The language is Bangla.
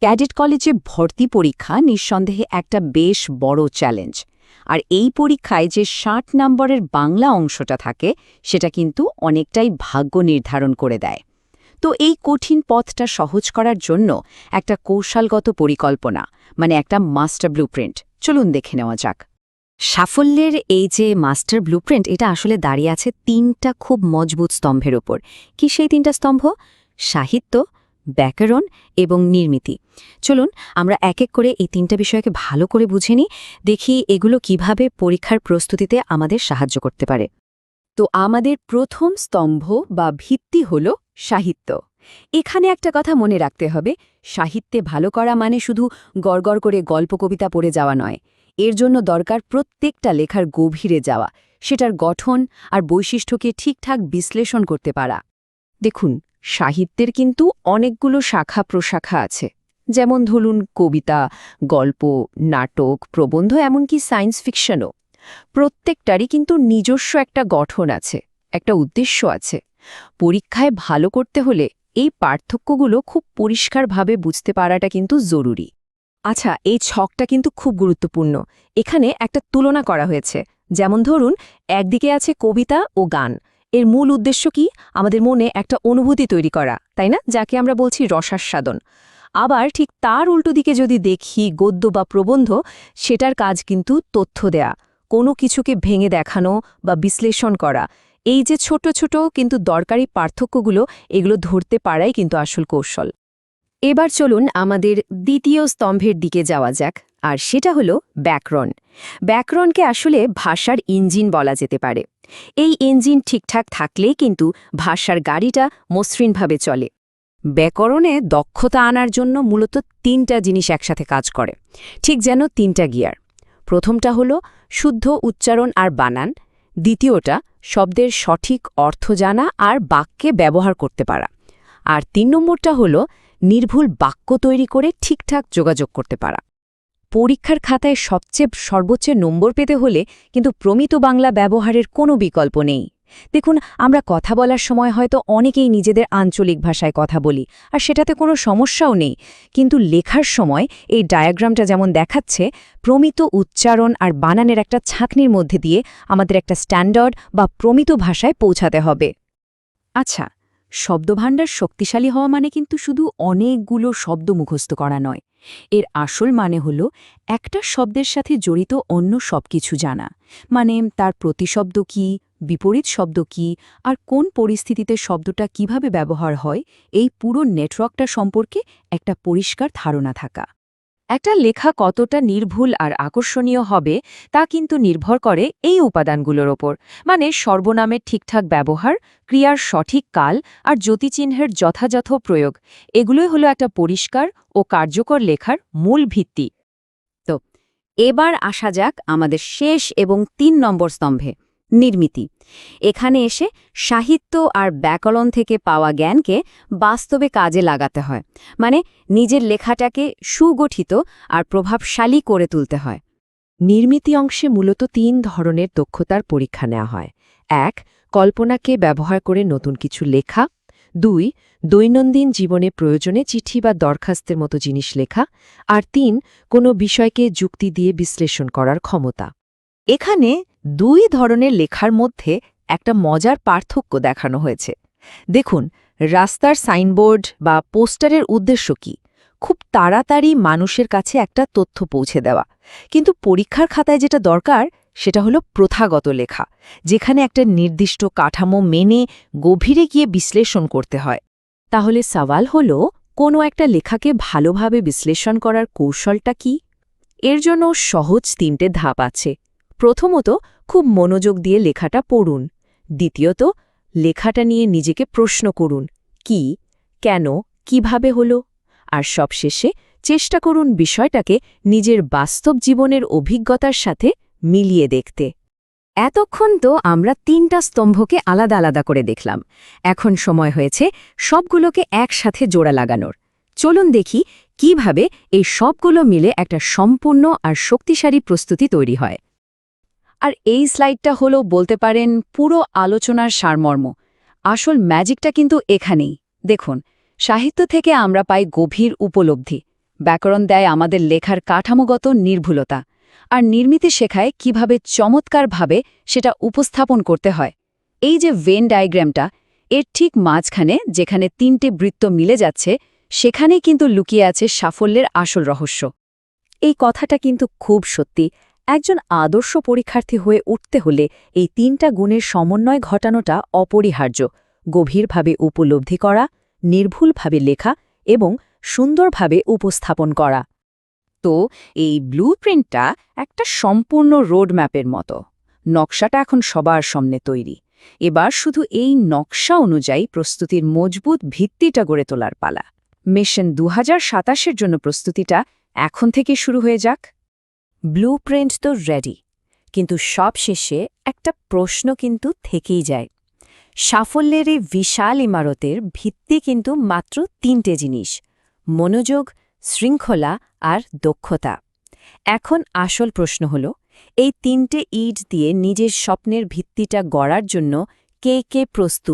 ক্যাডেট কলেজে ভর্তি পরীক্ষা নিঃসন্দেহে একটা বেশ বড় চ্যালেঞ্জ। আর এই পরীক্ষায় যে ৬০ নম্বরের বাংলা অংশটা থাকে সেটা কিন্তু অনেকটাই ভাগ্য নির্ধারণ করে দেয়। তো এই কঠিন পথটা সহজ করার জন্য একটা কৌশলগত পরিকল্পনা, মানে একটা মাস্টার ব্লুপ্রিন্ট, চলুন দেখে নেওয়া যাক। সাফল্যের এই যে মাস্টার ব্লুপ্রিন্ট, এটা আসলে দাঁড়িয়ে আছে ৩টা খুব মজবুত স্তম্ভের ওপর। কি সেই ৩টা স্তম্ভ? সাহিত্য, ব্যাকরণ এবং নির্মিতি। চলুন আমরা এক এক করে এই ৩টা বিষয়কে ভালো করে বুঝে নিই, দেখি এগুলো কিভাবে পরীক্ষার প্রস্তুতিতে আমাদের সাহায্য করতে পারে। তো আমাদের প্রথম স্তম্ভ বা ভিত্তি হল সাহিত্য। এখানে একটা কথা মনে রাখতে হবে, সাহিত্যে ভালো করা মানে শুধু গড়গড় করে গল্প কবিতা পড়ে যাওয়া নয়। এর জন্য দরকার প্রত্যেকটা লেখার গভীরে যাওয়া, সেটার গঠন আর বৈশিষ্ট্যকে ঠিকঠাক বিশ্লেষণ করতে পারা। দেখুন, সাহিত্যের কিন্তু অনেকগুলো শাখা প্রশাখা আছে, যেমন ধরুন কবিতা, গল্প, নাটক, প্রবন্ধ, এমনকি সায়েন্স ফিকশনও। প্রত্যেকটারই কিন্তু নিজস্ব একটা গঠন আছে, একটা উদ্দেশ্য আছে। পরীক্ষায় ভালো করতে হলে এই পার্থক্যগুলো খুব পরিষ্কারভাবে বুঝতে পারাটা কিন্তু জরুরি। আচ্ছা, এই ছকটা কিন্তু খুব গুরুত্বপূর্ণ। এখানে একটা তুলনা করা হয়েছে, যেমন ধরুন একদিকে আছে কবিতা ও গান। এর মূল উদ্দেশ্য কি? আমাদের মনে একটা অনুভূতি তৈরি করা, তাই না, যাকে আমরা বলছি রসাস্বাদন। আবার ঠিক তার উল্টো দিকে যদি দেখি গদ্য বা প্রবন্ধ, সেটার কাজ কিন্তু তথ্য দেয়া, কোনো কিছুকে ভেঙে দেখানো বা বিশ্লেষণ করা। এই যে ছোট ছোট কিন্তু দরকারি পার্থক্যগুলো, এগুলো ধরতে পারাই কিন্তু আসল কৌশল। এবার চলুন আমাদের দ্বিতীয় স্তম্ভের দিকে যাওয়া যাক, আর সেটা হলো ব্যাকরণ। ব্যাকরণকে আসলে ভাষার ইঞ্জিন বলা যেতে পারে। এই ইঞ্জিন ঠিকঠাক থাকলেই কিন্তু ভাষার গাড়িটা মসৃণভাবে চলে। ব্যাকরণে দক্ষতা আনার জন্য মূলত ৩টা জিনিস একসাথে কাজ করে, ঠিক যেন ৩টা গিয়ার। প্রথমটা হলো শুদ্ধ উচ্চারণ আর বানান, দ্বিতীয়টা শব্দের সঠিক অর্থ জানা আর বাক্যে ব্যবহার করতে পারা, আর ৩ নম্বরটা হলো নির্ভুল বাক্য তৈরি করে ঠিকঠাক যোগাযোগ করতে পারা। পরীক্ষার খাতায় সর্বোচ্চ নম্বর পেতে হলে কিন্তু প্রমিত বাংলা ব্যবহারের কোনো বিকল্প নেই। দেখুন, আমরা কথা বলার সময় হয়তো অনেকেই নিজেদের আঞ্চলিক ভাষায় কথা বলি, আর সেটাতে কোনো সমস্যাও নেই। কিন্তু লেখার সময় এই ডায়াগ্রামটা যেমন দেখাচ্ছে, প্রমিত উচ্চারণ আর বানানের একটা ছাঁকনির মধ্যে দিয়ে আমাদের একটা স্ট্যান্ডার্ড বা প্রমিত ভাষায় পৌঁছাতে হবে। আচ্ছা, শব্দভাণ্ডার শক্তিশালী হওয়া মানে কিন্তু শুধু অনেকগুলো শব্দ মুখস্থ করা নয়। এর আসল মানে হল একটা শব্দের সাথে জড়িত অন্য সবকিছু জানা, মানে তার প্রতিশব্দ কি, বিপরীত শব্দ কি, আর কোন পরিস্থিতিতে শব্দটা কিভাবে ব্যবহার হয়, এই পুরো নেটওয়ার্কটা সম্পর্কে একটা পরিষ্কার ধারণা থাকা। একটা লেখা কতটা নির্ভুল আর আকর্ষণীয় হবে তা কিন্তু নির্ভর করে এই উপাদানগুলোর ওপর, মানে সর্বনামের ঠিকঠাক ব্যবহার, ক্রিয়ার সঠিক কাল আর জ্যোতিচিহ্নের যথাযথ প্রয়োগ। এগুলোই হলো একটা পরিষ্কার ও কার্যকর লেখার মূল ভিত্তি। তো এবার আসা যাক আমাদের শেষ এবং ৩ নম্বর স্তম্ভে, নির্মিতি। এখানে এসে সাহিত্য আর ব্যাকরণ থেকে পাওয়া জ্ঞানকে বাস্তবে কাজে লাগাতে হয়, মানে নিজের লেখাটাকে সুগঠিত আর প্রভাবশালী করে তুলতে হয়। নির্মিতি অংশে মূলত ৩ ধরনের দক্ষতার পরীক্ষা নেওয়া হয়। ১. কল্পনাকে ব্যবহার করে নতুন কিছু লেখা। ২. দৈনন্দিন জীবনে প্রয়োজনে চিঠি বা দরখাস্তের মতো জিনিস লেখা। আর ৩. কোনো বিষয়কে যুক্তি দিয়ে বিশ্লেষণ করার ক্ষমতা। এখানে ২ ধরনের লেখার মধ্যে একটা মজার পার্থক্য দেখানো হয়েছে। দেখুন, রাস্তার সাইনবোর্ড বা পোস্টারের উদ্দেশ্য কি? খুব তাড়াতাড়ি মানুষের কাছে একটা তথ্য পৌঁছে দেওয়া। কিন্তু পরীক্ষার খাতায় যেটা দরকার সেটা হলো প্রথাগত লেখা, যেখানে একটা নির্দিষ্ট কাঠামো মেনে গভীরে গিয়ে বিশ্লেষণ করতে হয়। তাহলে সওয়াল হলো, কোনো একটা লেখাকে ভালোভাবে বিশ্লেষণ করার কৌশলটা কি? এর জন্য সহজ ৩টে ধাপ আছে। প্রথমত, খুব মনোযোগ দিয়ে লেখাটা পড়ুন। দ্বিতীয়ত, লেখাটা নিয়ে নিজেকে প্রশ্ন করুন, কি, কেন, কিভাবে হলো। আর সবশেষে চেষ্টা করুন বিষয়টাকে নিজের বাস্তব জীবনের অভিজ্ঞতার সাথে মিলিয়ে দেখতে। এতক্ষণ তো আমরা ৩টা স্তম্ভকে আলাদা আলাদা করে দেখলাম। এখন সময় হয়েছে সবগুলোকে একসাথে জোড়া লাগানোর। চলুন দেখি কিভাবে এই সবগুলো মিলে একটা সম্পূর্ণ আর শক্তিশালী প্রস্তুতি তৈরি হয়। আর এই স্লাইডটা হলো বলতে পারেন পুরো আলোচনার সারমর্ম। আসল ম্যাজিকটা কিন্তু এখানেই। দেখুন, সাহিত্য থেকে আমরা পাই গভীর উপলব্ধি, ব্যাকরণ দেয় আমাদের লেখার কাঠামোগত নির্ভুলতা আর নির্মিতি শেখায় কিভাবে চমৎকারভাবে সেটা উপস্থাপন করতে হয়। এই যে ভেন ডায়াগ্রামটা, এর ঠিক মাঝখানে যেখানে 3টে বৃত্ত মিলে যাচ্ছে, সেখানেই কিন্তু লুকিয়ে আছে সাফল্যের আসল রহস্য। এই কথাটা কিন্তু খুব সত্যি। একজন আদর্শ পরীক্ষার্থী হয়ে উঠতে হলে এই 3টা গুণের সমন্বয় ঘটানোটা অপরিহার্য: গভীরভাবে উপলব্ধি করা, নির্ভুলভাবে লেখা এবং সুন্দরভাবে উপস্থাপন করা। তো এই ব্লুপ্রিন্টটা একটা সম্পূর্ণ রোডম্যাপের মতো। নকশাটা এখন সবার সামনে তৈরি। এবার শুধু এই নকশা অনুযায়ী প্রস্তুতির মজবুত ভিত্তিটা গড়ে তোলার পালা। মিশন 2027-এর জন্য প্রস্তুতিটা এখন থেকে শুরু হয়ে যাক। ব্লুপ্রিন্ট তো রেডি, কিন্তু সবশেষে একটা প্রশ্ন কিন্তু থেকেই যায়। সাফল্যের এই বিশাল ইমারতের ভিত্তি কিন্তু মাত্র 3টে জিনিস: মনোযোগ, শৃঙ্খলা আর দক্ষতা। এখন আসল প্রশ্ন হল, এই 3টে ইট দিয়ে নিজের স্বপ্নের ভিত্তিটা গড়ার জন্য কে কে প্রস্তুত?